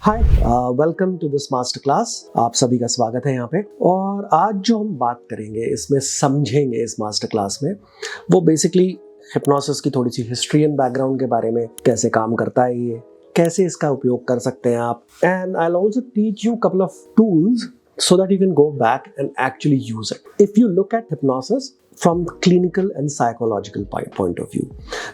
Hi, welcome to this master class. आप सभी का स्वागत है यहाँ पे। और आज जो हम बात करेंगे, इसमें समझेंगे इस मास्टर क्लास में, वो बेसिकली हिप्नोसिस की थोड़ी सी हिस्ट्री एंड बैकग्राउंड के बारे में, कैसे काम करता है ये, कैसे इसका उपयोग कर सकते हैं आप। And I will also teach you couple of tools so that you can go back and actually use it. If you look at hypnosis from clinical and psychological point of view,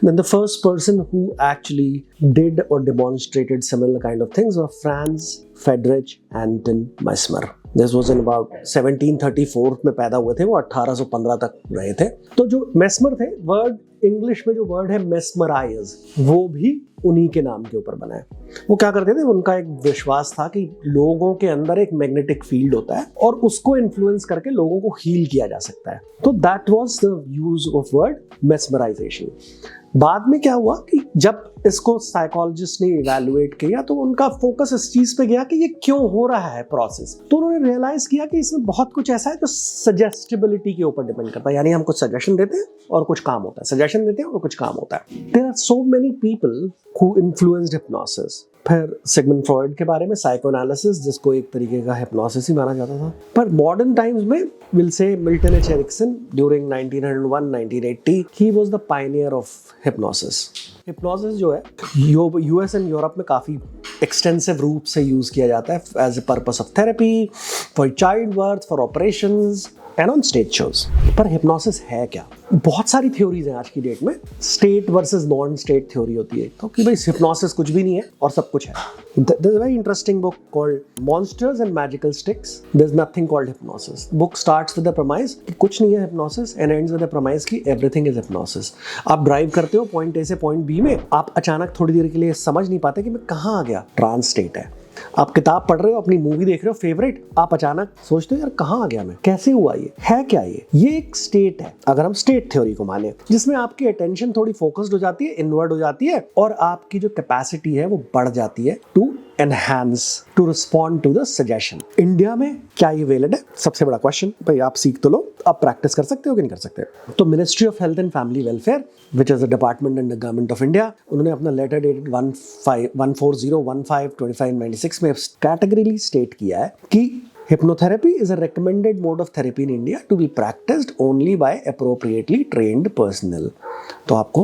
then the first person who actually did or demonstrated similar kind of things was Franz Friedrich Anton Mesmer. This was in about 1734 में पैदा हुए थे, वो 1815 तक रहे थे। तो जो मेस्मर थे, वर्ड इंग्लिश में जो वर्ड है मेस्मराइज, वो भी उन्हीं के नाम के ऊपर बना है। वो क्या करते थे, उनका एक विश्वास था कि लोगों के अंदर एक मैग्नेटिक फील्ड होता है और उसको इन्फ्लुएंस करके लोगों को हील किया जा सकता है। तो that was the use of word mesmerization. बाद में क्या हुआ कि जब इसको साइकोलॉजिस्ट ने इवैल्यूएट किया तो उनका फोकस इस चीज पे गया कि ये क्यों हो रहा है प्रोसेस। तो उन्होंने रियलाइज किया कि इसमें बहुत कुछ ऐसा है जो सजेस्टिबिलिटी के ऊपर डिपेंड करता है, यानी हम कुछ सजेशन देते हैं और कुछ काम होता है, सजेशन देते हैं और कुछ काम होता है। There are so many people who influenced hypnosis. फिर सिगमंड फ्रॉइड के बारे में साइकोएनालिसिस, जिसको एक तरीके का हिप्नोसिस ही माना जाता था। पर मॉडर्न टाइम्स में विल से Milton H Erickson during 1901-1980 he was the pioneer of hypnosis. Hypnosis जो है यूएस एंड यूरोप में काफ़ी एक्सटेंसिव रूप से यूज़ किया जाता है as a purpose of therapy, for child birth, for operations and on stage shows. पर हिप्नोसिस है क्या? बहुत सारी थ्योरीज हैं आज की डेट में। State versus non state theory होती है, तो कि भाई हिप्नोसिस कुछ भी नहीं है और सब कुछ है। There's a very interesting book called Monsters and Magical Sticks. There's nothing called hypnosis. Book starts with the premise कि कुछ नहीं है hypnosis and ends with the premise कि everything is hypnosis. आप ड्राइव करते हो पॉइंट ए से point B में, आप अचानक थोड़ी देर के लिए समझ नहीं पाते कि मैं कहाँ आ गया, ट्रांस स्टेट है। आप किताब पढ़ रहे हो, अपनी मूवी देख रहे हो फेवरेट, आप अचानक सोचते हो यार कहाँ आ गया मैं, कैसे हुआ, ये है क्या, ये एक स्टेट है। अगर हम स्टेट थ्योरी को माने, जिसमें आपकी अटेंशन थोड़ी फोकस्ड हो जाती है, इनवर्ड हो जाती है और आपकी जो कैपेसिटी है वो बढ़ जाती है to enhance to respond to the suggestion। India में क्या ये वैलिड है? सबसे बड़ा क्वेश्चन। भाई आप सीख तो लो, आप प्रैक्टिस कर सकते हो कि नहीं कर सकते? तो ministry of health and family welfare, which is a department in the government of India, उन्होंने अपना लेटर डेटेड 14015/2596 में कैटेगरीली स्टेट किया है कि hypnotherapy is a recommended mode of therapy in India to be practiced only by appropriately trained personnel। तो आपको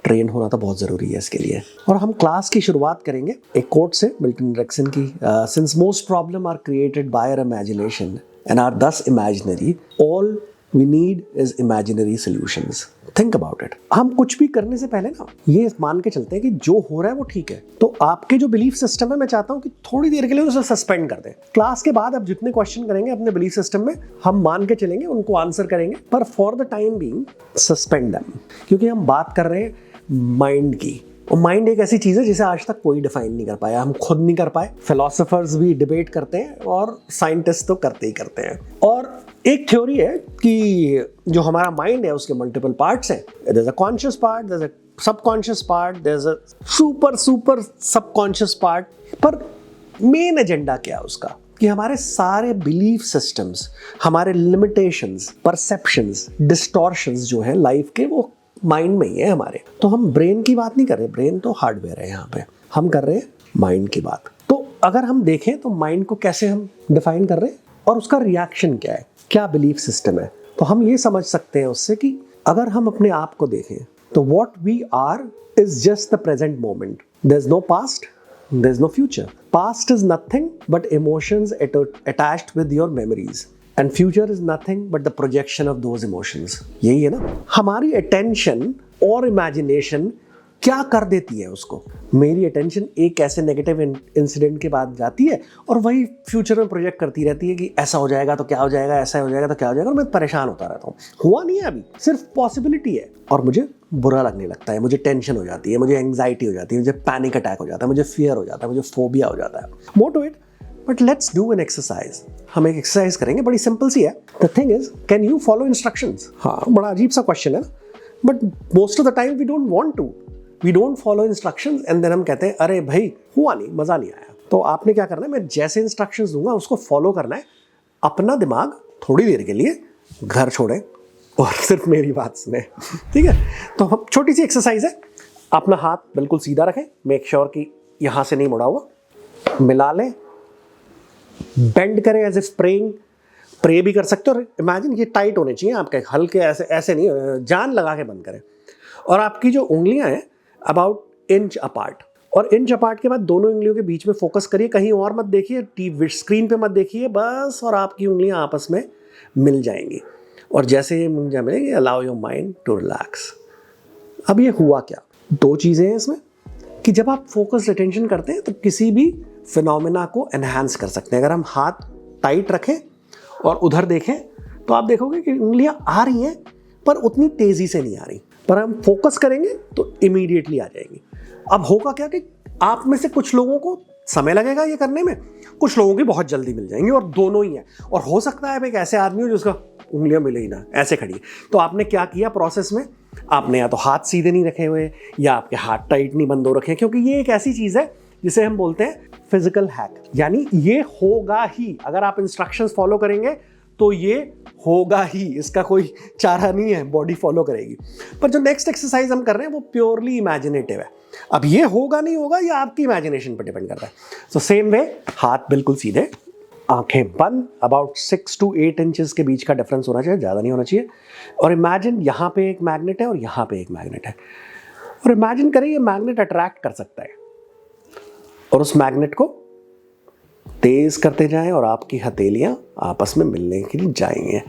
train होना तो बहुत जरूरी है इसके लिए। और हम क्लास की शुरुआत करेंगे एक कोट से, मिल्टन एरिक्सन की, since most problem are created by our imagination and are thus imaginary, all we need is imaginary solutions. Think about it. हम कुछ भी करने से पहले ना ये मान के चलते हैं कि जो हो रहा है वो ठीक है। तो आपके जो बिलीफ सिस्टम है, मैं चाहता हूं कि थोड़ी देर के लिए उसे सस्पेंड कर दें। क्लास के बाद आप जितने क्वेश्चन करेंगे अपने बिलीफ सिस्टम में, हम मान के चलेंगे, उनको आंसर करेंगे, पर for the time being suspend them. क्योंकि हम बात कर रहे हैं माइंड की, और माइंड एक ऐसी चीज़ है जिसे आज तक कोई डिफाइन नहीं कर पाया, हम खुद नहीं कर पाए। फिलोसोफर्स भी डिबेट करते हैं और साइंटिस्ट तो करते ही करते हैं। और एक थ्योरी है कि जो हमारा माइंड है उसके मल्टीपल पार्ट्स हैं। There is a conscious part, there is a subconscious part, there is a super subconscious part. पर मेन एजेंडा क्या है उसका? कि हमारे सारे बिलीफ सिस्टम्स, हमारे लिमिटेशंस, परसेप्शंस, डिस्टॉर्शंस जो है लाइफ के, वो माइंड में ही है हमारे। तो हम ब्रेन की बात नहीं कर रहे, ब्रेन तो हार्डवेयर है यहाँ पे, हम कर रहे हैं माइंड की बात। तो अगर हम देखें तो माइंड को कैसे हम डिफाइन कर रहे हैं और उसका रिएक्शन क्या है, क्या बिलीफ सिस्टम है, तो हम ये समझ सकते हैं उससे कि अगर हम अपने आप को देखें तो what we are is just the present moment. There is no past, there is no future. Past is nothing but emotions attached with your memories, and future is nothing but the projection of those emotions. यही है ना। हमारी attention और imagination क्या कर देती है उसको? मेरी अटेंशन एक ऐसे नेगेटिव इंसिडेंट के बाद जाती है और वही फ्यूचर में प्रोजेक्ट करती रहती है कि ऐसा हो जाएगा तो क्या हो जाएगा, ऐसा हो जाएगा तो क्या हो जाएगा, और मैं परेशान होता रहता हूँ। हुआ नहीं है अभी, सिर्फ पॉसिबिलिटी है, और मुझे बुरा लगने लगता है, मुझे टेंशन हो जाती है, मुझे एंग्जाइटी हो जाती है, मुझे पैनिक अटैक हो जाता है, मुझे फियर हो जाता है, मुझे फोबिया हो जाता है। More to it, but let's do an exercise. हम एक एक्सरसाइज करेंगे, बड़ी सिंपल सी है। The thing is, can you follow instructions? हाँ, बड़ा अजीब सा क्वेश्चन है ना, but most of the time we don't want to, we don't follow instructions and then हम कहते हैं अरे भाई हुआ नहीं, मजा नहीं आया। तो आपने क्या करना है, मैं जैसे इंस्ट्रक्शंस दूंगा उसको फॉलो करना है। अपना दिमाग थोड़ी देर के लिए घर छोड़े और सिर्फ मेरी बात सुने, ठीक है? तो हम छोटी सी एक्सरसाइज है, अपना हाथ बिल्कुल सीधा रखें, मेक श्योर कि यहाँ से नहीं मुड़ा हुआ, मिला लें, बेंड करें एज इफ प्रेइंग, प्रे भी कर सकते हो। और इमेजिन ये टाइट होने चाहिए आपके, हल्के ऐसे ऐसे नहीं, जान लगा के बंद करें। और आपकी जो उंगलियां हैं अबाउट इंच अपार्ट, और इंच अपार्ट के बाद दोनों उंगलियों के बीच में फोकस करिए, कहीं और मत देखिए, टीवी स्क्रीन पे मत देखिए बस, और आपकी उंगलियां आपस में मिल जाएंगी। और जैसे ये उंगलियां मिलेंगी, allow your mind to relax. अब ये हुआ क्या, दो चीज़ें हैं इसमें कि जब आप फोकस्ड अटेंशन करते हैं तो किसी भी फिनोमेना को एनहांस कर सकते हैं। अगर हम हाथ टाइट रखें और उधर देखें तो आप देखोगे कि उंगलियां आ रही हैं पर उतनी तेज़ी से नहीं आ रही, पर हम फोकस करेंगे तो इमीडिएटली आ जाएंगी। अब होगा क्या कि आप में से कुछ लोगों को समय लगेगा ये करने में, कुछ लोगों की बहुत जल्दी मिल जाएंगी, और दोनों ही है। और हो सकता है एक ऐसे आदमी हो जिसका उंगलियां मिले ही ना, ऐसे खड़ी है। तो आपने क्या किया प्रोसेस में, आपने या तो हाथ सीधे नहीं रखे हुए या आपके हाथ टाइट नहीं बंद हो रखे, क्योंकि ये एक ऐसी चीज़ है जिसे हम बोलते हैं फिजिकल हैक, यानी ये होगा ही। अगर आप इंस्ट्रक्शंस फॉलो करेंगे तो ये होगा ही, इसका कोई चारा नहीं है, बॉडी फॉलो करेगी। पर जो नेक्स्ट एक्सरसाइज हम कर रहे हैं वो प्योरली इमेजिनेटिव है। अब ये होगा नहीं होगा ये आपकी इमेजिनेशन पर डिपेंड करता है। सो सेम वे, हाथ बिल्कुल सीधे, आंखें बंद, अबाउट 6 to 8 इंचेस के बीच का डिफरेंस होना चाहिए, ज़्यादा नहीं होना चाहिए। और इमेजिन यहाँ पे एक मैग्नेट है और यहाँ पे एक मैग्नेट है, और इमेजिन करें ये मैग्नेट अट्रैक्ट कर सकता है, और उस मैग्नेट को तेज करते जाएं और आपकी हथेलियां आपस में मिलने के लिए जाएंगे।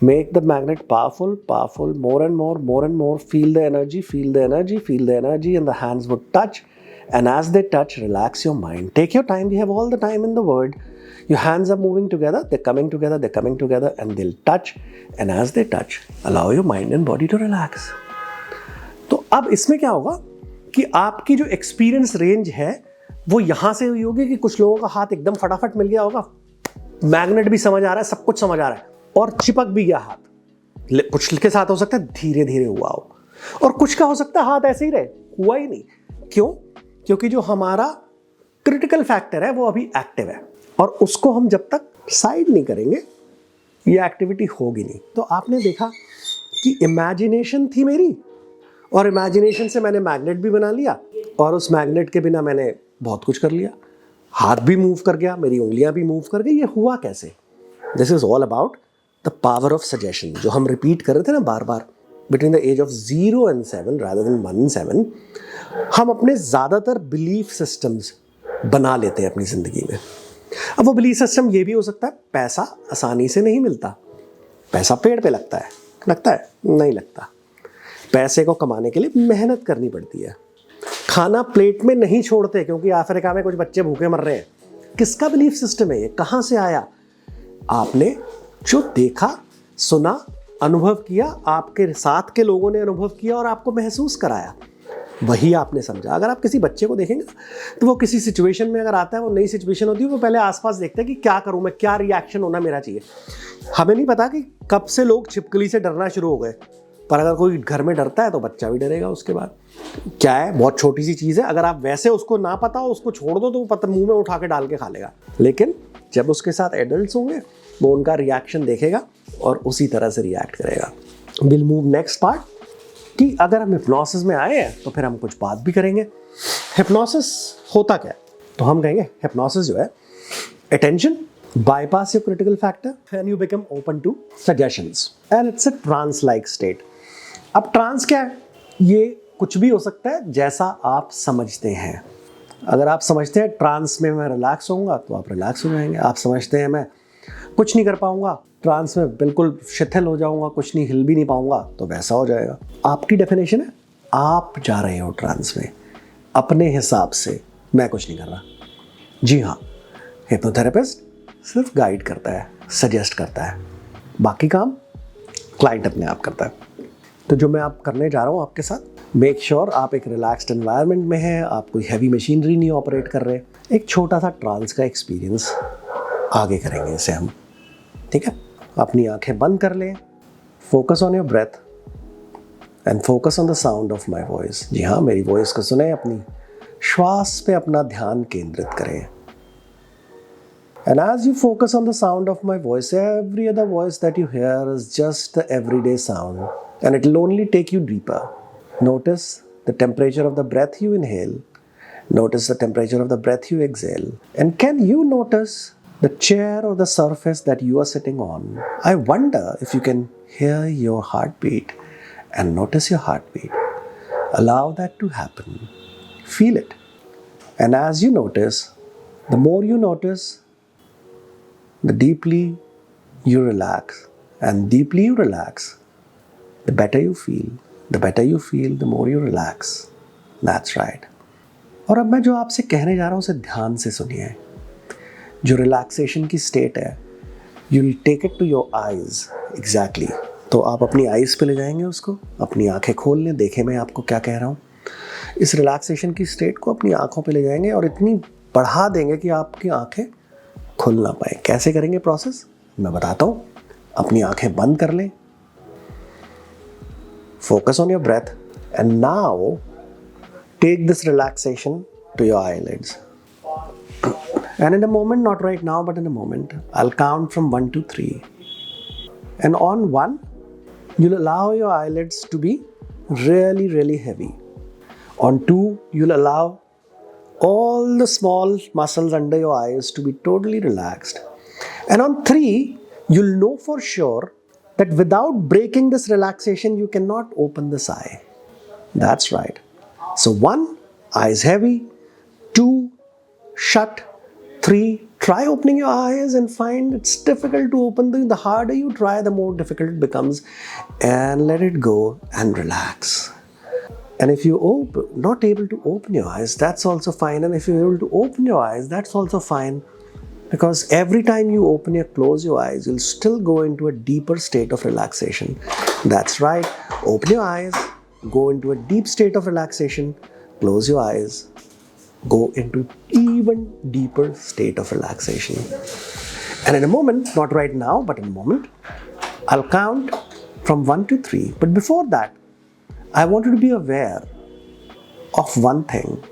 Make the magnet powerful, powerful, more and more, more and more, feel the energy, feel the energy, feel the energy, and the hands would touch, and as they touch, relax your mind. Take your time, we have all the time in the world. Your hands are moving together, they're coming together, they're coming together, and they'll touch, and as they touch, allow your mind and body to relax. तो अब इसमें क्या होगा कि आपकी जो experience range है वो यहाँ से हुई होगी कि कुछ लोगों का हाथ एकदम फटाफट मिल गया होगा, मैग्नेट भी समझ आ रहा है, सब कुछ समझ आ रहा है, और चिपक भी गया हाथ। कुछ के साथ हो सकता है धीरे धीरे हुआ हो, और कुछ का हो सकता है हाथ ऐसे ही रहे, हुआ ही नहीं। क्यों? क्योंकि जो हमारा क्रिटिकल फैक्टर है वो अभी एक्टिव है, और उसको हम जब तक साइड नहीं करेंगे ये एक्टिविटी होगी नहीं। तो आपने देखा कि इमेजिनेशन थी मेरी, और इमेजिनेशन से मैंने मैग्नेट भी बना लिया, और उस मैग्नेट के बिना मैंने बहुत कुछ कर लिया, हाथ भी मूव कर गया, मेरी उंगलियां भी मूव कर गई। ये हुआ कैसे? This is all about the power of suggestion, जो हम रिपीट कर रहे थे ना बार बार, between the age of 0 and 7 rather than 1 and 7, हम अपने ज़्यादातर बिलीफ सिस्टम्स बना लेते हैं अपनी ज़िंदगी में। अब वो बिलीफ सिस्टम ये भी हो सकता है, पैसा आसानी से नहीं मिलता, पैसा पेड़ पे लगता है, नहीं लगता। पैसे को कमाने के लिए मेहनत करनी पड़ती है। खाना प्लेट में नहीं छोड़ते क्योंकि अफ्रीका में कुछ बच्चे भूखे मर रहे हैं। किसका बिलीफ सिस्टम है ये, कहाँ से आया? आपने जो देखा, सुना, अनुभव किया, आपके साथ के लोगों ने अनुभव किया और आपको महसूस कराया, वही आपने समझा। अगर आप किसी बच्चे को देखेंगे तो वो किसी सिचुएशन में अगर आता है, वो नई सिचुएशन होती है, वो पहले आसपास देखते हैं कि क्या करूं मैं, क्या रिएक्शन होना मेरा चाहिए। हमें नहीं पता कि कब से लोग छिपकली से डरना शुरू हो गए, पर अगर कोई घर में डरता है तो बच्चा भी डरेगा उसके बाद। क्या है, बहुत छोटी सी चीज़ है, अगर आप वैसे उसको ना पता हो, उसको छोड़ दो तो वो पता मुंह में उठा के डाल के खा लेगा। लेकिन जब उसके साथ एडल्ट्स होंगे वो उनका रिएक्शन देखेगा और उसी तरह से रिएक्ट करेगा। विल मूव नेक्स्ट पार्ट कि अगर हम हिप्नोसिस में आए हैं तो फिर हम कुछ बात भी करेंगे। हिप्नोसिस होता क्या है? तो हम कहेंगे हिप्नोसिस जो है, attention bypass your critical factor and you become open to suggestions and it's a trance like state. अब ट्रांस क्या है? ये कुछ भी हो सकता है जैसा आप समझते हैं। अगर आप समझते हैं ट्रांस में मैं रिलैक्स होऊंगा तो आप रिलैक्स हो जाएंगे। आप समझते हैं मैं कुछ नहीं कर पाऊंगा, ट्रांस में बिल्कुल शिथिल हो जाऊंगा, कुछ नहीं, हिल भी नहीं पाऊंगा, तो वैसा हो जाएगा। आपकी डेफिनेशन है, आप जा रहे हो ट्रांस में अपने हिसाब से, मैं कुछ नहीं कर रहा। जी हाँ, हिप्नोथेरेपिस्ट सिर्फ गाइड करता है, सजेस्ट करता है, बाकी काम क्लाइंट अपने आप करता है। तो जो मैं आप करने जा रहा हूँ आपके साथ, मेक श्योर आप एक रिलैक्स्ड एनवायरनमेंट में हैं, आप कोई हैवी मशीनरी नहीं ऑपरेट कर रहे, एक छोटा सा ट्रांस का एक्सपीरियंस आगे करेंगे इसे हम, ठीक है? अपनी आंखें बंद कर लें, focus on your breath and focus on the sound of my voice. जी हाँ, मेरी वॉइस को सुने, अपनी श्वास पे अपना ध्यान केंद्रित करें। And as you focus on the sound of my voice, every other voice that you hear is just the everyday sound, and it will only take you deeper. Notice the temperature of the breath you inhale. Notice the temperature of the breath you exhale. And can you notice the chair or the surface that you are sitting on? I wonder if you can hear your heartbeat and notice your heartbeat. Allow that to happen. Feel it. And as you notice, the more you notice, the deeply you relax. And deeply you relax, the better you feel. The better you feel, the more you relax. That's right. और अब मैं जो आपसे कहने जा रहा हूँ उसे ध्यान से सुनिए. जो रिलैक्सेशन की स्टेट है, you will take it to your eyes. Exactly. तो आप अपनी आइज पे ले जाएंगे उसको, अपनी आंखें खोल लें. देखें मैं आपको क्या कह रहा हूँ. इस रिलैक्सेशन की स्टेट को अपनी आंखों पे ले जाएंगे और इतनी बढ़ा देंगे कि आपकी आंखें खुल ना पाए. कैसे करेंगे प्रोसेस, मैं बताता हूँ. अपनी आंखें बंद कर लें. Focus on your breath and now take this relaxation to your eyelids. And in a moment, not right now, but in a moment, I'll count from 1 to 3. And on 1, you'll allow your eyelids to be really, really heavy. On 2, you'll allow all the small muscles under your eyes to be totally relaxed. And on 3, you'll know for sure that without breaking this relaxation, you cannot open this eye. That's right. So 1, eyes heavy. 2, shut. 3, try opening your eyes and find it's difficult to open them. The harder you try, the more difficult it becomes. And let it go and relax. And if you're not able to open your eyes, that's also fine. And if you're able to open your eyes, that's also fine. Because every time you close your eyes, you'll still go into a deeper state of relaxation. That's right. Open your eyes. Go into a deep state of relaxation. Close your eyes. Go into even deeper state of relaxation. And in a moment, not right now, but in a moment, I'll count from 1 to 3. But before that, I want you to be aware of one thing,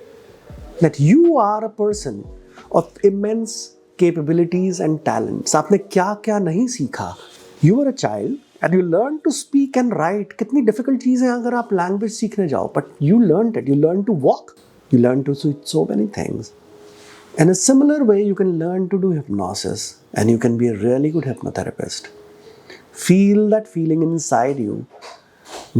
that you are a person of immense capabilities and talents. आपने क्या क्या नहीं सीखा. You were a child and you learned to speak and write. कितनी difficult चीज़ है अगर आप language सीखने जाओ. But you learned it. You learned to walk. You learned to do so many things. In a similar way, you can learn to do hypnosis and you can be a really good hypnotherapist. Feel that feeling inside you.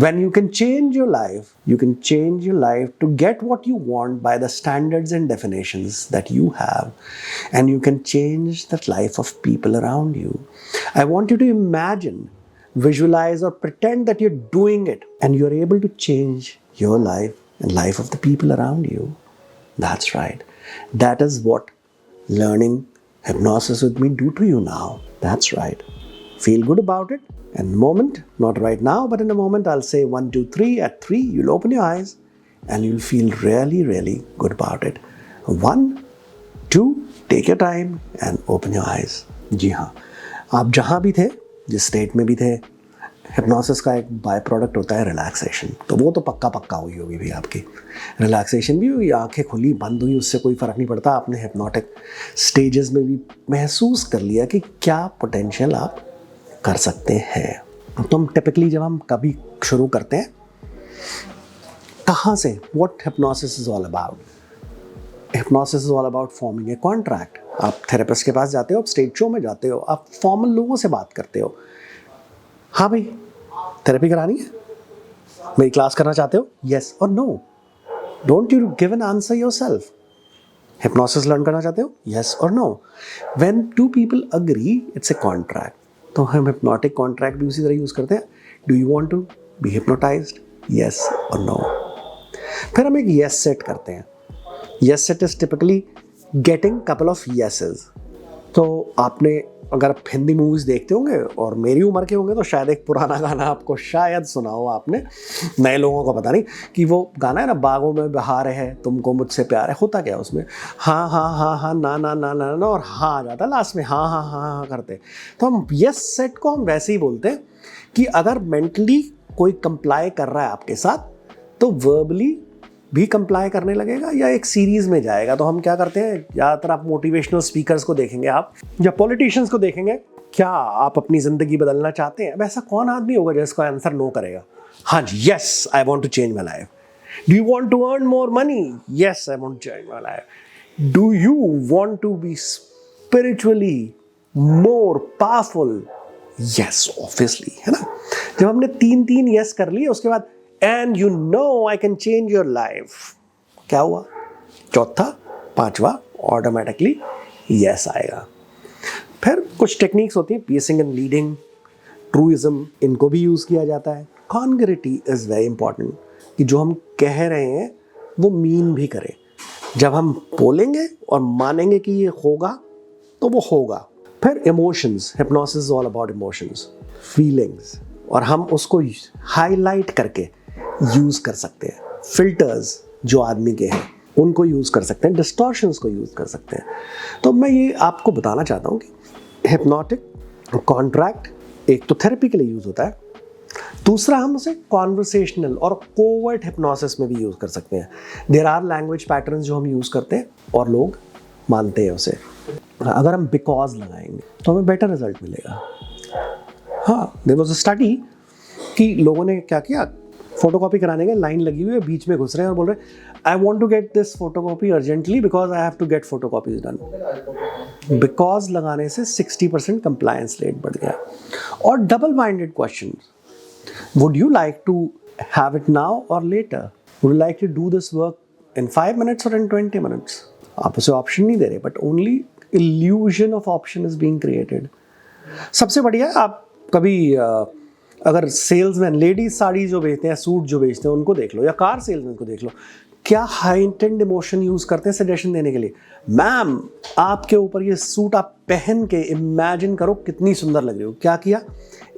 When you can change your life, you can change your life to get what you want by the standards and definitions that you have. And you can change the life of people around you. I want you to imagine, visualize or pretend that you're doing it and you're able to change your life and life of the people around you. That's right. That is what learning hypnosis with me do to you now. That's right. Feel good about it. In a moment, not right now, but in a moment, I'll say 1, 2, 3. At 3, you'll open your eyes and you'll feel really, really good about it. 1, 2, take your time and open your eyes. जी हाँ, आप जहाँ भी थे, जिस state में भी थे, hypnosis का एक बाय प्रोडक्ट होता है रिलैक्सेशन. तो वो तो पक्का हुई होगी भी आपकी. रिलैक्सेशन भी हुई, आंखें खुली बंद हुई, उससे कोई फ़र्क नहीं पड़ता. आपने हिप्नोटिक स्टेजेस में भी महसूस कर लिया कि क्या पोटेंशियल आप कर सकते हैं. तो हम टिपिकली जब हम कभी शुरू करते हैं, कहाँ से, what hypnosis is all about. Hypnosis is all about forming a contract. आप थेरेपिस्ट के पास जाते हो, आप स्टेज शो में जाते हो, आप फॉर्मल लोगों से बात करते हो. हाँ भाई, थेरेपी करानी है, मेरी क्लास करना चाहते हो, येस और no. Don't you give an answer yourself. Hypnosis learn करना चाहते हो, येस और no. When 2 people agree, it's a contract. तो हम हिप्नोटिक कॉन्ट्रैक्ट भी उसी तरह यूज़ करते हैं. Do you want to be hypnotized, yes और नो. फिर हम एक येस सेट करते हैं. Yes set is typically getting couple of yeses. तो आपने अगर आप हिंदी मूवीज़ देखते होंगे और मेरी उम्र के होंगे तो शायद एक पुराना गाना आपको शायद सुना हो आपने, नए लोगों को पता नहीं, कि वो गाना है ना, बागों में बहार है तुमको मुझसे प्यार है. होता क्या उसमें, हाँ हाँ हाँ हाँ ना ना ना ना ना और हाँ आ जाता लास्ट में, हाँ हाँ हाँ हाँ करते. तो हम यस सेट को हम वैसे ही बोलते हैं कि अगर मेंटली कोई कंप्लाई कर रहा है आपके साथ तो वर्बली भी कंप्लाई करने लगेगा या एक सीरीज में जाएगा. तो हम क्या करते हैं, ज़्यादातर आप मोटिवेशनल स्पीकर्स को देखेंगे, आप या पॉलिटिशियंस को देखेंगे, क्या आप अपनी ज़िंदगी बदलना चाहते हैं. अब ऐसा कौन आदमी होगा जिसका आंसर नो करेगा. हाँ जी, yes I want to change my life. Do you want to earn more money? Yes, I want to earn more life. Do you want to be spiritually more powerful? Yes, obviously, है ना? जब हमने तीन yes कर लिए, उसके बाद and you know I can change your life, क्या हुआ? चौथा, पांचवा ऑटोमेटिकली yes आएगा. फिर कुछ टेक्निक्स होती हैं, पियर्सिंग एंड लीडिंग, ट्रूइज्म, इनको भी यूज किया जाता है. कॉन्ग्रेटी इज वेरी इंपॉर्टेंट, कि जो हम कह रहे हैं वो मीन भी करें. जब हम बोलेंगे और मानेंगे कि ये होगा तो वो होगा. फिर emotions, hypnosis is all about emotions, feelings, और हम उसको हाईलाइट करके यूज कर सकते हैं. फिल्टर्स जो आदमी के हैं उनको यूज कर सकते हैं, डिस्टॉर्शंस को यूज कर सकते हैं. तो मैं ये आपको बताना चाहता हूँ कि हिप्नोटिक कॉन्ट्रैक्ट एक तो थेरेपी के लिए यूज होता है, दूसरा हम उसे कॉन्वर्सेशनल और कोवर्ट हिप्नोसिस में भी यूज कर सकते हैं. देयर आर लैंग्वेज पैटर्न्स जो हम यूज करते हैं और लोग मानते हैं उसे. अगर हम बिकॉज लगाएंगे तो हमें बेटर रिजल्ट मिलेगा. हाँ, देयर वाज अ स्टडी कि लोगों ने क्या किया, फोटोकॉपी कराने के लाइन लगी हुई है, बीच में घुस रहे हैं और बोल रहे हैं I want to get this photocopy urgently because I have to get photocopies done. Because लगाने से 60% कंप्लायंस रेट बढ़ गया. और double minded question, would you like to have it now or later? Would you like to do this work in 5 minutes or in 20 minutes? आप उसे option नहीं दे रहे, but only illusion of option is being created. सबसे बढ़िया, आप कभी अगर salesman ladies sari जो बेचते हैं, सूट जो बेचते हैं, उनको देख लो, या कार सेल्समैन को देख लो, क्या हाइटेंड इमोशन यूज करते हैं सजेशन देने के लिए. मैम, आपके ऊपर ये सूट आप पहन के इमेजिन करो कितनी सुंदर लग रही हो. क्या किया?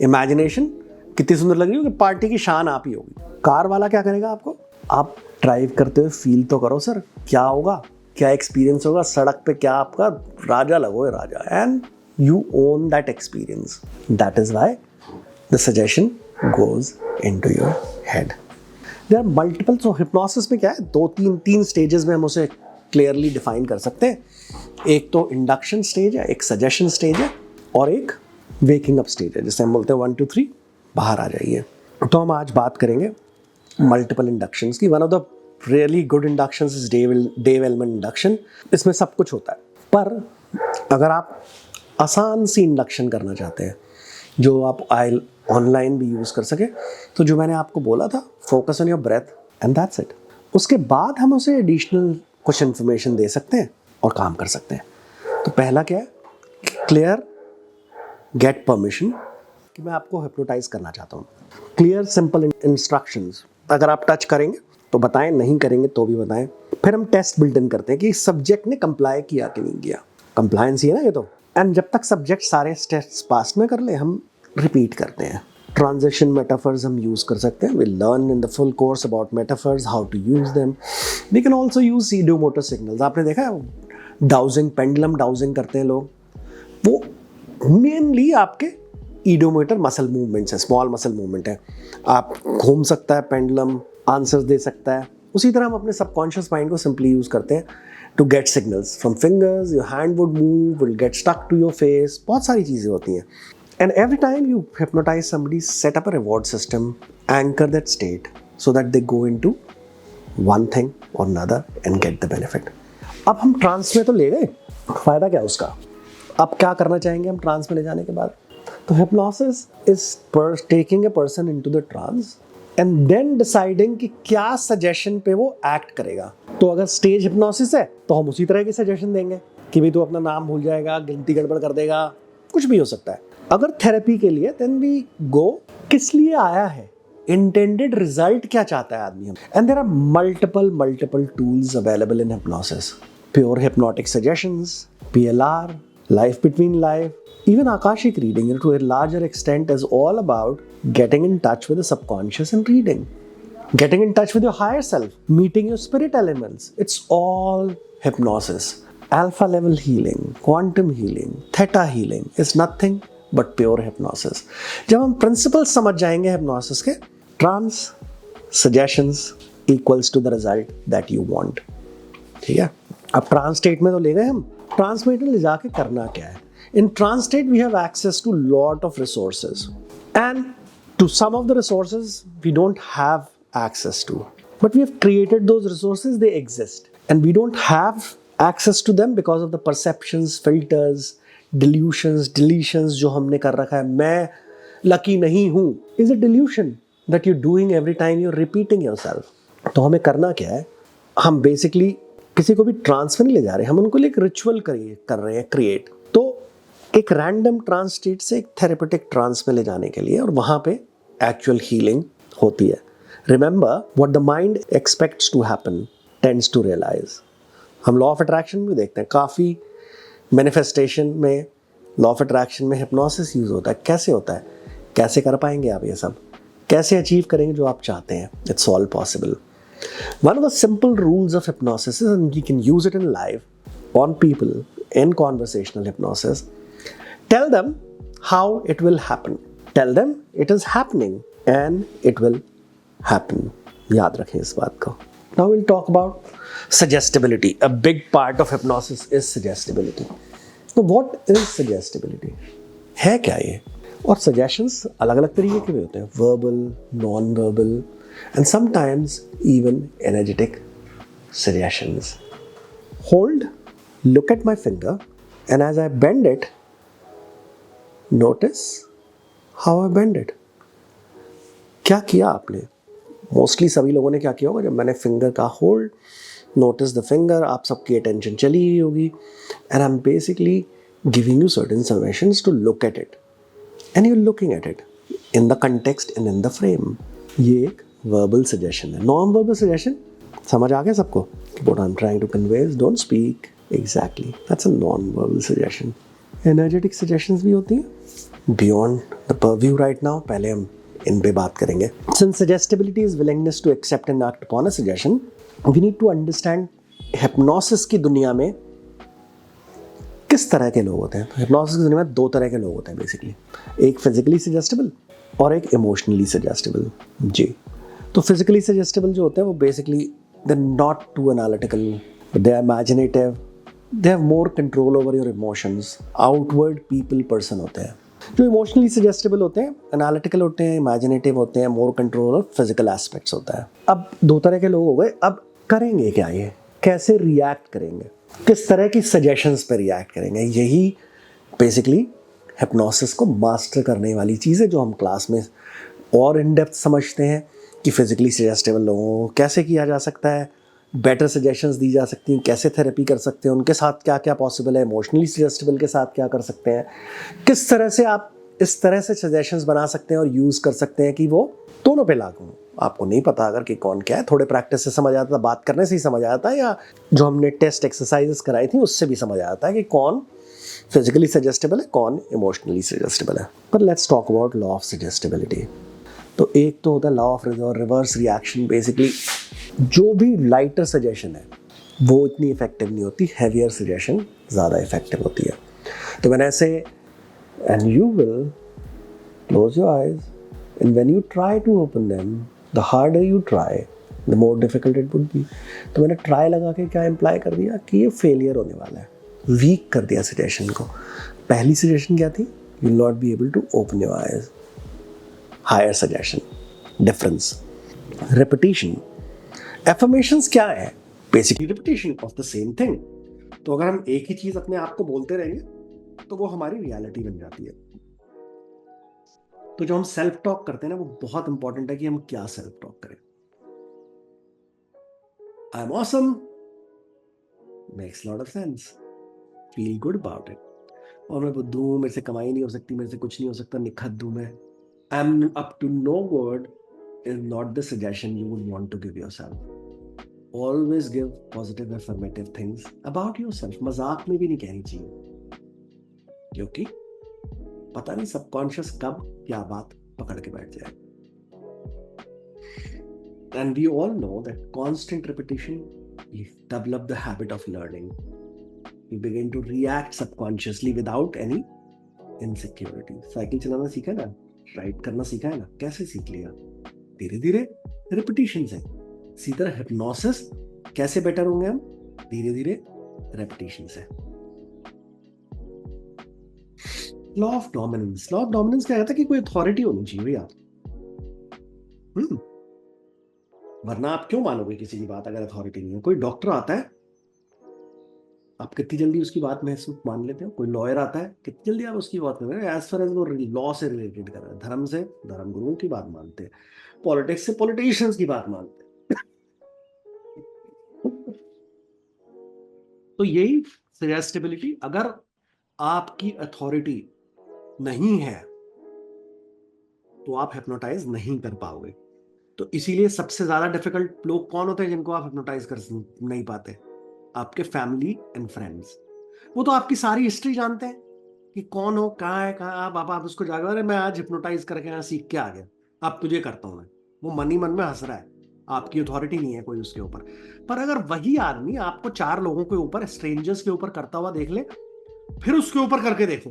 इमेजिनेशन, कितनी सुंदर लग रही हो कि पार्टी की शान आप ही होगी. कार वाला क्या करेगा आपको? आप ड्राइव करते हुए फील तो करो सर, क्या होगा, क्या एक्सपीरियंस होगा सड़क पे, क्या आपका राजा लगोगे राजा, and you own that experience. That is why the suggestion goes into your head. There are multiple. So hypnosis में क्या है, तीन स्टेजेस में हम उसे क्लियरली डिफाइन कर सकते हैं. एक तो इंडक्शन स्टेज है, एक सजेशन स्टेज है, और एक वेकिंग अप स्टेज है, जिसे हम बोलते हैं 1 2 3 बाहर आ जाइए. तो हम आज बात करेंगे मल्टीपल इंडक्शंस की. One of the really good inductions is Dave Elman induction. इसमें सब कुछ होता है, पर अगर आप आसान सी इंडक्शन करना चाहते हैं जो आप ऑनलाइन भी यूज़ कर सके, तो जो मैंने आपको बोला था, focus on your breath and that's it. उसके बाद हम उसे एडिशनल कुछ इन्फॉर्मेशन दे सकते हैं और काम कर सकते हैं. तो पहला क्या है, क्लियर, गेट परमिशन, कि मैं आपको हिप्नोटाइज करना चाहता हूँ. Clear simple instructions. अगर आप टच करेंगे तो बताएं, नहीं करेंगे तो भी बताएं. फिर हम टेस्ट बिल्ड इन करते हैं कि सब्जेक्ट ने कंप्लाई किया कि नहीं किया. कंप्लायंस ही है ना ये तो. एंड जब तक सब्जेक्ट सारे टेस्ट पास में कर ले, हम रिपीट करते हैं. ट्रांजिशन मेटाफर्स हम यूज कर सकते हैं. We learn in the full course about metaphors, how to use them. We can also use ideomotor signals. आपने देखा है डाउजिंग, पेंडुलम डाउजिंग करते हैं लोग. वो मेनली आपके ईडोमोटर मसल मूवमेंट्स है, स्मॉल मसल मूवमेंट है. आप घूम सकता है पेंडुलम, आंसर्स दे सकता है. उसी तरह हम अपने सबकॉन्शियस माइंड को सिंपली यूज करते हैं to get signals from fingers. Your hand would move, will get stuck to your face. बहुत सारी चीज़ें होती हैं. And every time you hypnotize somebody, set up a reward system, anchor that state so that they go into one thing और another and get the benefit. अब हम trans में तो ले गए, फायदा क्या उसका? अब क्या करना चाहेंगे हम ट्रांस में ले जाने के बाद? तो hypnosis is taking a person into the trance and then deciding कि क्या सजेशन पे वो एक्ट करेगा. तो अगर स्टेज हिप्नोसिस है तो हम उसी तरह के सजेशन देंगे कि भाई तू अपना नाम भूल जाएगा, गिनती गड़बड़ कर देगा, कुछ भी हो सकता है. अगर थेरेपी के लिए then we go किस लिए आया है, intended result क्या चाहता है आदमी हम. And there are multiple tools available in hypnosis. Pure hypnotic suggestions, PLR, life between life. Even Akashic reading, to a larger extent, is all about getting in touch with the subconscious and reading. Getting in touch with your higher self, meeting your spirit elements. It's all hypnosis. Alpha level healing, quantum healing, theta healing is nothing but pure hypnosis. जब हम principles समझ जाएंगे hypnosis के, trance, suggestions equals to the result that you want. ठीक है? अब trance state में तो ले गए हम. Trance में ले जाके करना क्या है? In trance state, we have access to lot of resources, and to some of the resources we don't have access to. but we have created those resources, they exist, and we don't have access to them because of the perceptions, filters, delusions, deletions जो हमने कर रखा है. मैं lucky नहीं हूँ is a delusion that you're doing every time you're repeating yourself. तो हमें करना क्या है, हम बेसिकली किसी को भी ट्रांसफर नहीं ले जा रहे, हम उनको एक रिचुअल कर रहे हैं क्रिएट. तो एक रैंडम ट्रांस स्टेट से एक थेरेपेटिक ट्रांस में ले जाने के लिए, और वहाँ पे एक्चुअल हीलिंग होती है. Remember what the mind expects to happen tends to realise. हम लॉ ऑफ अट्रैक्शन में देखते हैं, काफ़ी मैनिफेस्टेशन में लॉ ऑफ अट्रैक्शन में हिप्नोसिस यूज होता है. कैसे होता है, कैसे कर पाएंगे आप ये सब, कैसे अचीव करेंगे जो आप चाहते हैं? It's all possible. One of the simple rules of hypnosis is, and you can use it in live on people in conversational hypnosis, tell them how it will happen. Tell them it is happening and it will happen. याद रखें इस बात को. Now we'll talk about suggestibility. A big part of hypnosis is suggestibility. So what is suggestibility? है क्या ये? और suggestions अलग अलग तरीके के भी होते हैं, verbal, non-verbal, and sometimes even energetic suggestions. Hold, look at my finger, and as I bend it, notice how I bend it. क्या किया आपने? मोस्टली सभी लोगों ने क्या किया होगा, जब मैंने फिंगर का होल्ड, नोटिस द फिंगर, आप सबकी अटेंशन चली गई होगी, and I am basically giving you certain suggestions to look at it, and you looking at it in the context and in the frame. ये एक वर्बल सजेशन है. Non verbal suggestion समझ आ गया सबको? What I am trying to convey is don't speak. Exactly, that's a non verbal suggestion. Energetic suggestions भी होती हैं beyond the purview right now. पहले हम इन पे बात करेंगे. Since suggestibility is willingness to accept and act upon a suggestion, we need to understand hypnosis की दुनिया में किस तरह के लोग होते हैं. hypnosis की दुनिया में दो तरह के लोग होते हैं बेसिकली, एक physically suggestible और एक emotionally suggestible. जी, तो physically suggestible जो होते हैं वो basically they're not too analytical, but they are imaginative, they have more control over your emotions. Outward people person होते हैं. जो इमोशनली सजेस्टेबल होते हैं, एनालिटिकल होते हैं, इमेजिनेटिव होते हैं, मोर कंट्रोल और फिजिकल एस्पेक्ट्स होता है. अब दो तरह के लोग हो गए. अब करेंगे क्या ये, कैसे रिएक्ट करेंगे, किस तरह की सजेशंस पे रिएक्ट करेंगे, यही बेसिकली हिप्नोसिस को मास्टर करने वाली चीज़ है, जो हम क्लास में और इन डेप्थ समझते हैं कि फिजिकली सजेस्टेबल लोगों को कैसे किया जा सकता है, बेटर सजेशंस दी जा सकती हैं, कैसे थेरेपी कर सकते हैं, उनके साथ क्या क्या पॉसिबल है, इमोशनली सजेस्टेबल के साथ क्या कर सकते हैं, किस तरह से आप इस तरह से सजेशंस बना सकते हैं और यूज़ कर सकते हैं कि वो दोनों पे लागू हो. आपको नहीं पता अगर कि कौन क्या है, थोड़े प्रैक्टिस से समझ आता था, बात करने से ही समझ आता है, या जो हमने टेस्ट एक्सरसाइजेस कराई थी उससे भी समझ आता है कि कौन फिजिकली सजेस्टेबल है, कौन इमोशनली सजेस्टेबल है. पर let's talk about law of suggestibility. तो एक तो होता है law of reverse reaction. Basically जो भी लाइटर सजेशन है वो इतनी इफेक्टिव नहीं होती, हैवियर सजेशन ज़्यादा इफेक्टिव होती है. तो मैंने ऐसे, and you will close your eyes, and when you try to open them, the harder you try the more difficult it would be. तो मैंने ट्राई लगा के क्या इम्प्लाई कर दिया कि ये फेलियर होने वाला है, वीक कर दिया सजेशन को. पहली सजेशन क्या थी, you will not be able to open your eyes. Higher suggestion, difference. Repetition, affirmations क्या है, basically repetition of the same thing. तो अगर हम एक ही चीज अपने आप को बोलते रहेंगे तो वो हमारी रियलिटी बन जाती है. तो जो हम सेल्फ टॉक करते हैं ना, वो बहुत इंपॉर्टेंट है कि हम क्या सेल्फ टॉक करें. I am awesome makes lot of sense, feel good about it. और मैं बुद्धू हूं, मेरे से कमाई नहीं हो सकती, मेरे से कुछ नहीं हो सकता, निखद्दू मैं. I am up to no word is not the suggestion you would want to give yourself. Always give positive affirmative things about yourself. मजाक में भी नहीं कहनी चाहिए, क्योंकि पता नहीं सबकॉन्शियस कब क्या बात पकड़ के बैठ जाए. And we all know that constant repetition, you develop the habit of learning. You begin to react subconsciously without any insecurity. Cycle चलाना सीखा है ना, राइड करना सीखा है ना, कैसे सीख लिया? धीरे धीरे रिपीटिशन से. इसी तरह हिप्नोसिस कैसे बेटर होंगे हम, धीरे धीरे रिपीटिशन से. Law of dominance. Law of dominance क्या कहता है कि कोई अथॉरिटी होनी चाहिए भैया. वरना आप क्यों मानोगे किसी की बात अगर अथॉरिटी नहीं है? कोई डॉक्टर आता है, आप कितनी जल्दी उसकी बात महसूस मान लेते हो? कोई लॉयर आता है, कितनी जल्दी आप उसकी बात मान, एज फार एज वो लॉ से रिलेटेड कर रहा है, धर्म से धर्म गुरुओं की बात मानते हैं, पॉलिटिक्स से पॉलिटिशियंस की बात मानते हैं। तो यही सजेस्टिबिलिटी, अगर आपकी अथॉरिटी नहीं है तो आप हिप्नोटाइज नहीं कर पाओगे। तो इसीलिए सबसे ज्यादा डिफिकल्ट लोग कौन होते हैं जिनको आप हिप्नोटाइज कर नहीं पाते? आपके फैमिली एंड फ्रेंड्स। वो तो आपकी सारी हिस्ट्री जानते हैं कि कौन हो, कहाँ है, कहाँ आप उसको जाकर, अरे मैं आज हिप्नोटाइज करके यहाँ सीख के आ गया, अब तुझे करता हूं मैं। वो मन ही मन में हंस रहा है, आपकी अथॉरिटी नहीं है कोई उसके ऊपर। पर अगर वही आदमी आपको 4 लोगों के ऊपर, स्ट्रेंजर्स के ऊपर करता हुआ देख ले, फिर उसके ऊपर करके देखो,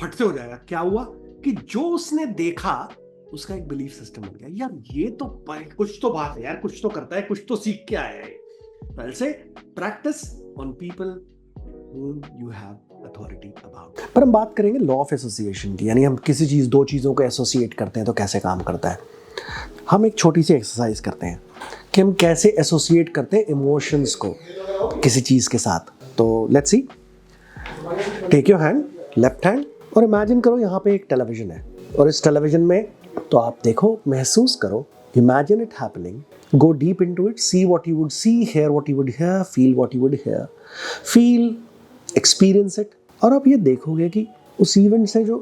फट से हो जाएगा। क्या हुआ कि जो उसने देखा उसका एक बिलीफ सिस्टम बन गया, यार ये तो कुछ तो बात है यार, कुछ तो करता है, कुछ तो सीख के आया है। I'll say practice on people whom you have authority about। पर हम बात करेंगे लॉ ऑफ एसोसिएशन की, यानी हम किसी चीज, दो चीजों को एसोसिएट करते हैं तो कैसे काम करता है। हम एक छोटी सी एक्सरसाइज करते हैं कि हम कैसे एसोसिएट करते हैं इमोशंस को किसी चीज के साथ। तो let's see, take your hand, left hand, और इमेजिन करो यहाँ पे एक टेलीविजन है, और इस टेलीविजन में तो आप देखो, महसूस करो, imagine it happening, go deep into it, see what you would see, hear what you would hear, feel what you would hear, feel, experience it। और आप ये देखोगे कि उस इवेंट से जो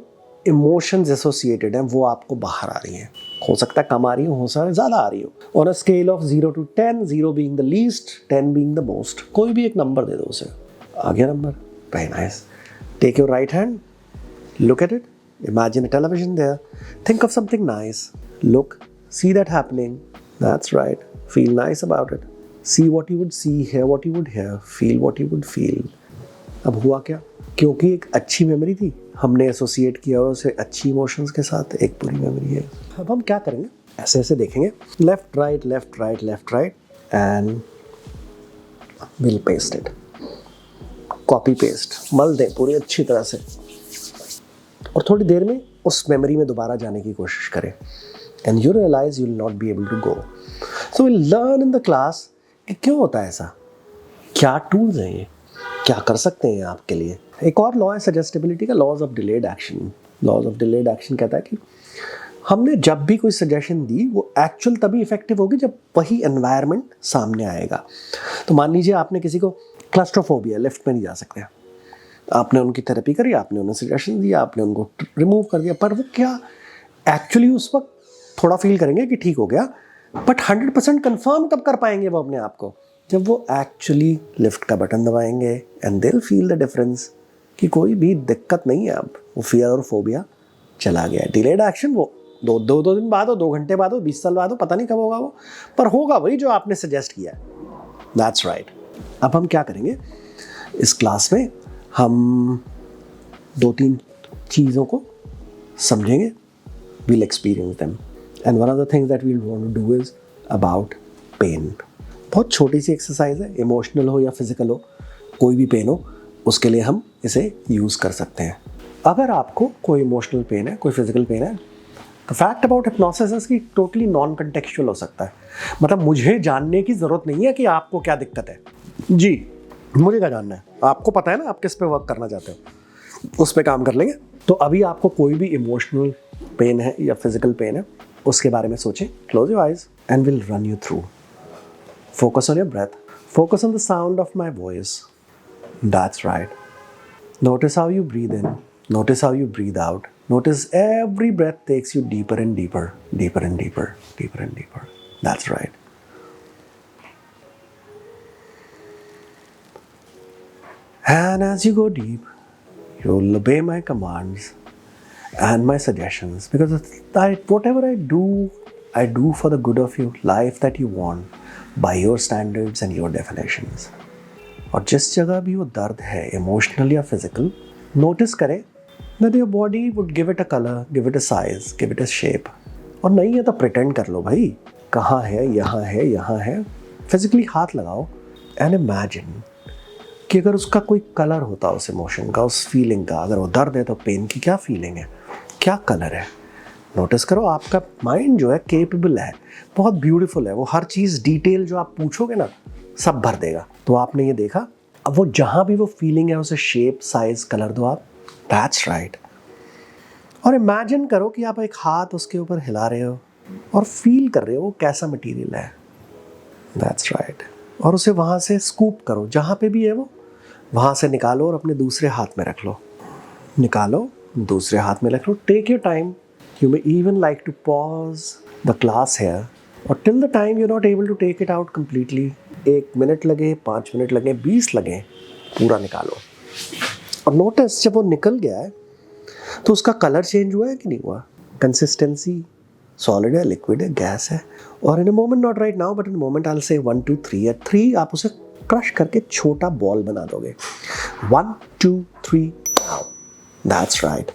इमोशंस एसोसिएटेड हैं वो आपको बाहर आ रही हैं। हो सकता है कम आ रही हो सकता है ज़्यादा आ रही हो। On a scale of 0 to 10, 0 being the least, 10 being the most, कोई भी एक नंबर दे दो उसे। आ गया number? Very nice. Take your right hand, look at it, imagine a television there, think of something nice, look, see that happening, that's right, feel nice about it, see what you would see, hear what you would hear, feel what you would feel। अब हुआ क्या? क्योंकि एक अच्छी memory थी, हमने associate किया उसे अच्छी इमोशंस के साथ, एक बुरी मेमोरी है। अब हम क्या करेंगे, ऐसे ऐसे देखेंगे, left right left right left right, and will paste it, copy paste, मल दें पूरी अच्छी तरह से, और थोड़ी देर में उस मेमोरी में दोबारा जाने की कोशिश करें, and you realize you will not be able to go. So will learn in the class कि क्यों होता है ऐसा, क्या टूल्स हैं ये, क्या कर सकते हैं आपके लिए। एक और लॉ है सजेस्टिबिलिटी का, laws of delayed action. Laws of delayed action कहता है कि हमने जब भी कोई सजेशन दी वो एक्चुअल तभी इफेक्टिव होगी जब वही एनवायरनमेंट सामने आएगा। तो मान लीजिए आपने किसी को क्लस्ट्रोफोबिया, लिफ्ट में नहीं जा सकते, आपने उनकी थेरेपी करी, आपने उन्हें सजेशन दिया, आपने उनको रिमूव कर दिया, पर वो क्या एक्चुअली उस वक्त थोड़ा फील करेंगे कि ठीक हो गया, बट 100% कंफर्म कब कर पाएंगे वो अपने आप को? जब वो एक्चुअली लिफ्ट का बटन दबाएंगे, and they will feel the difference कि कोई भी दिक्कत नहीं है, अब वो फियर और फोबिया चला गया है। डिलेड एक्शन वो दो दिन बाद हो, 2 घंटे बाद हो, 20 साल बाद हो, पता नहीं कब होगा वो, पर होगा वही जो आपने सजेस्ट किया है। That's right. अब हम क्या करेंगे इस क्लास में, हम 2-3 चीज़ों को समझेंगे, we'll experience them, and one of the things that we'll want to do is about pain। बहुत छोटी सी एक्सरसाइज है, इमोशनल हो या फिजिकल हो, कोई भी पेन हो, उसके लिए हम इसे यूज़ कर सकते हैं। अगर आपको कोई इमोशनल पेन है, कोई फिजिकल पेन है, तो फैक्ट अबाउट हिप्नोसिस इज कि टोटली नॉन कंटेक्चुअल हो सकता है। मतलब मुझे जानने की ज़रूरत नहीं है कि आपको क्या दिक्कत है, जी मुझे क्या जानना है, आपको पता है ना आप किस पे वर्क करना चाहते हो, उस पे काम कर लेंगे। तो अभी आपको कोई भी इमोशनल पेन है या फिजिकल पेन है, उसके बारे में सोचें, close your eyes and will run you through. Focus on your breath, focus on the sound of my voice, that's right. Notice how you breathe in, notice how you breathe out, notice every breath takes you deeper and deeper, deeper and deeper, deeper and deeper, that's right। And as you go deep, you'll obey my commands and my suggestions, because whatever I do for the good of your life that you want by your standards and your definitions। और जिस जगह भी वो दर्द है, emotional या physical, notice करें that your body would give it a color, give it a size, give it a shape। और नहीं है तो pretend कर लो भाई, कहाँ है, यहाँ है, यहाँ है, फिजिकली हाथ लगाओ and imagine कि अगर उसका कोई कलर होता, उस इमोशन का, उस फीलिंग का, अगर वो दर्द है तो पेन की क्या फीलिंग है, क्या कलर है, नोटिस करो, आपका माइंड जो है केपेबल है, बहुत ब्यूटीफुल है, वो हर चीज़ डिटेल जो आप पूछोगे ना सब भर देगा। तो आपने ये देखा, अब वो जहाँ भी वो फीलिंग है उसे शेप, साइज, कलर दो आप। That's right. और इमेजिन करो कि आप एक हाथ उसके ऊपर हिला रहे हो और फील कर रहे हो वो कैसा मटेरियल है। That's right. और उसे वहाँ से स्कूप करो, जहाँ पे भी है वो वहाँ से निकालो और अपने दूसरे हाथ में रख लो। निकालो, दूसरे हाथ में रख लो। Take your time. You may even like to pause the class here, or till the time you're not able to take it out completely. 1 minute लगे, 5 मिनट लगे, 20 लगे, पूरा निकालो। और नोटिस जब वो निकल गया है तो उसका कलर चेंज हुआ है कि नहीं हुआ, कंसिस्टेंसी सॉलिड है, लिक्विड है, गैस है। और in a moment, not right now but in a moment, I will say 1 2 3। Eight 3 आप उसे क्रश करके छोटा बॉल बना दोगे। 1 2 3 now. That's right.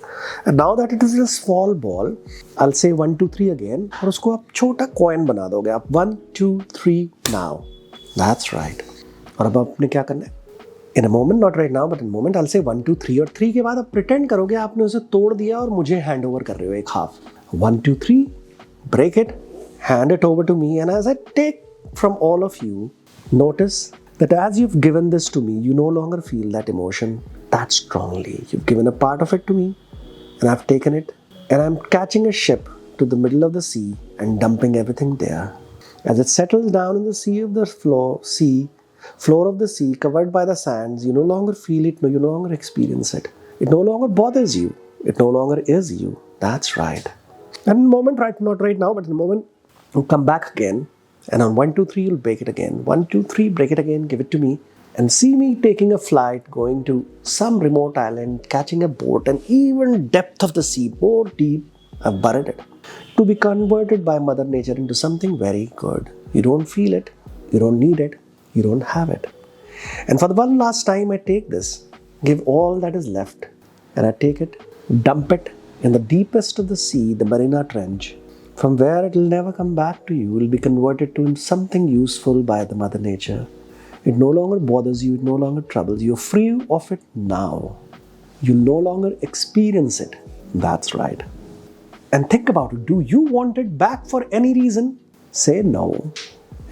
And now that it is a small ball, I'll say 1 2 3 again, और उसको आप छोटा कॉइन बना दोगे आप। 1 2 3 now. That's right. और अब आपने क्या करना है, in a moment, not right now but in a moment, I'll say 1 2 3, और 3 के बाद आप pretend करोगे आपने उसे तोड़ दिया और मुझे हैंड ओवर कर रहे हो एक half. 1 2 3, break it, hand it over to me, and as I take from all of you, notice that as you've given this to me, you no longer feel that emotion that strongly. You've given a part of it to me, and I've taken it, and I'm catching a ship to the middle of the sea and dumping everything there. As it settles down in the sea of the floor of the sea, covered by the sands, you no longer feel it, you no longer experience it. It no longer bothers you. It no longer is you. That's right. And in a moment, right, not right now, but in a moment, you come back again, and on 1 2 3, you'll break it again. 1 2 3, break it again, give it to me. And see me taking a flight, going to some remote island, catching a boat, and even depth of the sea, more deep, I've buried it, to be converted by Mother Nature into something very good. You don't feel it, you don't need it, you don't have it. And for the one last time, I take this, give all that is left, and I take it, dump it in the deepest of the sea, the Mariana Trench, from where it will never come back to you. It will be converted to something useful by the Mother Nature. It no longer bothers you, it no longer troubles you. You're free of it now. You no longer experience it. That's right. And think about it. Do you want it back for any reason? Say no,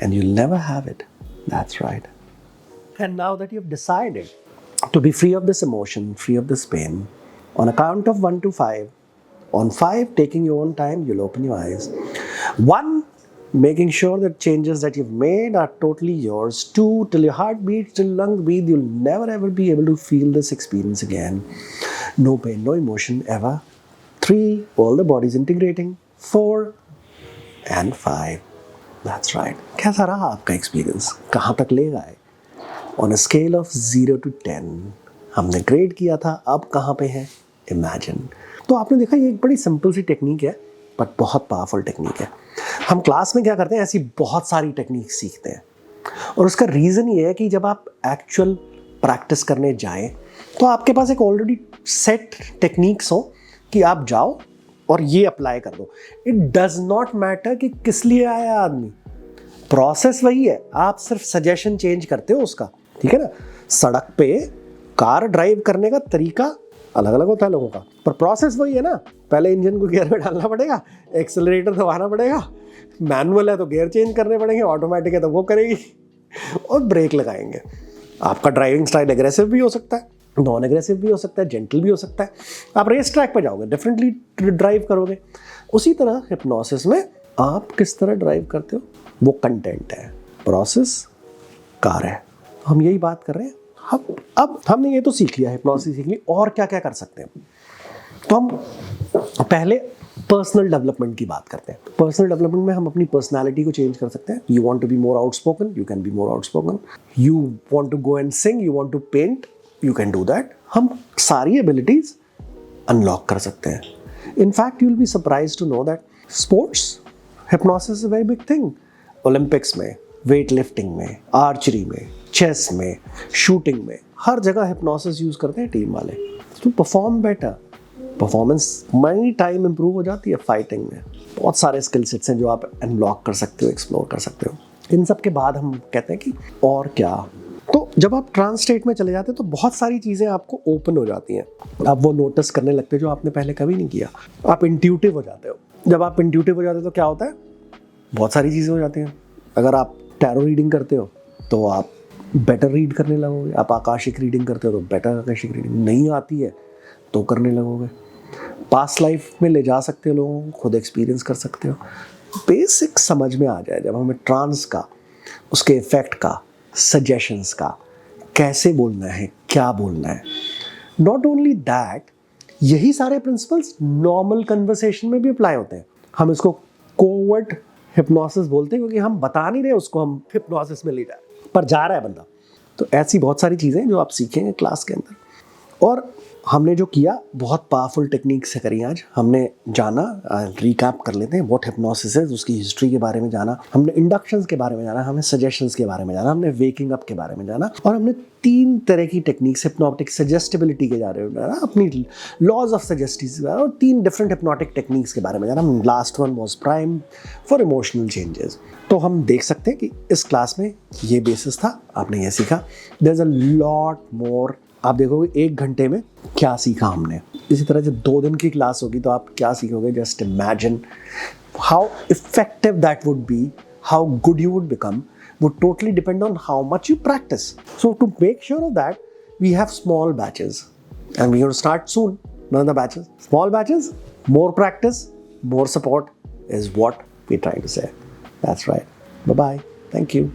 and you'll never have it. That's right. And now that you've decided to be free of this emotion, free of this pain, on a count of 1 to 5, on 5, taking your own time, you'll open your eyes. 1, making sure that changes that you've made are totally yours. 2, till your heart beats, till lungs breathe, you'll never ever be able to feel this experience again. No pain, no emotion ever. 3, all the body's integrating. 4 and 5. That's right. कैसा रहा आपका experience, कहाँ तक ले गए? On a scale of 0 to 10, हमने grade किया था, अब कहाँ पे है? Imagine. तो आपने देखा ये एक बड़ी सिंपल सी टेक्निक है, बट बहुत पावरफुल टेक्निक है। हम क्लास में क्या करते हैं, ऐसी बहुत सारी टेक्निक सीखते हैं, और उसका रीज़न ये है कि जब आप एक्चुअल प्रैक्टिस करने जाएं तो आपके पास एक ऑलरेडी सेट टेक्निक्स हो कि आप जाओ और ये अप्लाई कर दो। इट डज नॉट मैटर कि किस लिए आया आदमी, प्रोसेस वही है, आप सिर्फ सजेशन चेंज करते हो उसका, ठीक है ना। सड़क पे कार ड्राइव करने का तरीका अलग अलग होता है लोगों का, पर प्रोसेस वही है ना। पहले इंजन को गियर में डालना पड़ेगा, एक्सेलरेटर दबाना पड़ेगा, मैनुअल है तो गियर चेंज करने पड़ेंगे, ऑटोमेटिक है तो वो करेगी, और ब्रेक लगाएंगे। आपका ड्राइविंग स्टाइल एग्रेसिव भी हो सकता है, नॉन एग्रेसिव भी हो सकता है, जेंटल भी हो सकता है। आप रेस ट्रैक पे जाओगे, डिफरेंटली ड्राइव करोगे। उसी तरह हिप्नोसिस में आप किस तरह ड्राइव करते हो वो कंटेंट है, प्रोसेस कार है। हम यही बात कर रहे हैं। अब हमने ये तो सीख लिया, हिप्नोसिस सीख ली, और क्या क्या कर सकते हैं। तो हम पहले पर्सनल डेवलपमेंट की बात करते हैं। पर्सनल डेवलपमेंट में हम अपनी पर्सनालिटी को चेंज कर सकते हैं। You want to be more outspoken, you can be more outspoken. You want to go and sing, you want to paint, you can do that. हम सारी एबिलिटीज अनलॉक कर सकते हैं। In fact you will be surprised to know that sports hypnosis is a very big thing. Olympics में, weight lifting में, archery में, chess में, shooting में, हर जगह हिप्नोसिस यूज करते हैं टीम वाले to perform better. Performance money time improve हो जाती है। फाइटिंग में बहुत सारे स्किल सेट्स हैं जो आप अनलॉक कर सकते हो, एक्सप्लोर कर सकते हो। इन सब के बाद हम कहते हैं कि और क्या। तो जब आप ट्रांस स्टेट में चले जाते हैं तो बहुत सारी चीज़ें आपको ओपन हो जाती हैं। आप वो नोटिस करने लगते हो जो आपने पहले कभी नहीं किया। आप इंट्यूटिव हो जाते हो। जब आप इंट्यूटिव हो जाते हो तो क्या होता है, बहुत सारी चीज़ें हो जाती हैं। अगर आप टैरो रीडिंग करते हो तो आप बेटर रीड करने लगोगे, आप आकाशिक रीडिंग करते हो तो बेटर आकाशिक रीडिंग, नहीं आती है तो करने लगोगे। पास्ट लाइफ में ले जा सकते हो लोगों को, खुद एक्सपीरियंस कर सकते हो। बेसिक समझ में आ जाए जब हमें ट्रांस का, उसके इफेक्ट का, सजेशंस का, कैसे बोलना है, क्या बोलना है। नॉट ओनली दैट, यही सारे प्रिंसिपल्स नॉर्मल कन्वर्सेशन में भी अप्लाई होते हैं। हम इसको कोवर्ट हिप्नोसिस बोलते हैं क्योंकि हम बता नहीं रहे उसको हम हिप्नोसिस में लीड है, पर जा रहा है बंदा। तो ऐसी बहुत सारी चीज़ें जो आप सीखेंगे क्लास के अंदर। और हमने जो किया बहुत पावरफुल टेक्निक से करी आज। हमने जाना, रिकैप कर लेते हैं, व्हाट हिप्नोसिस है, उसकी हिस्ट्री के बारे में जाना, हमने इंडक्शंस के बारे में जाना, हमने सजेशंस के बारे में जाना, हमने वेकिंग अप के बारे में जाना, और हमने 3 तरह की टेक्निक्स, हिप्नोटिक सजेस्टिबिलिटी के बारे में जाना, अपनी लॉज ऑफ सजेस्टिव, और 3 डिफरेंट हिप्नोटिक टेक्निक्स के बारे में जाना। Last one was prime for emotional changes. तो हम देख सकते हैं कि इस क्लास में ये बेसिस था, आपने ये सीखा। There is a lot more. आप देखोगे 1 घंटे में क्या सीखा हमने। इसी तरह जब 2 दिन की क्लास होगी तो आप क्या सीखोगे, just imagine how effective that would be, how good you would become, would totally depend on how much you practice. So to make sure of that, we have small batches and we're going to start soon. One of the batches, small batches, more practice, more support is what we're trying to say. That's right. Bye bye. Thank you.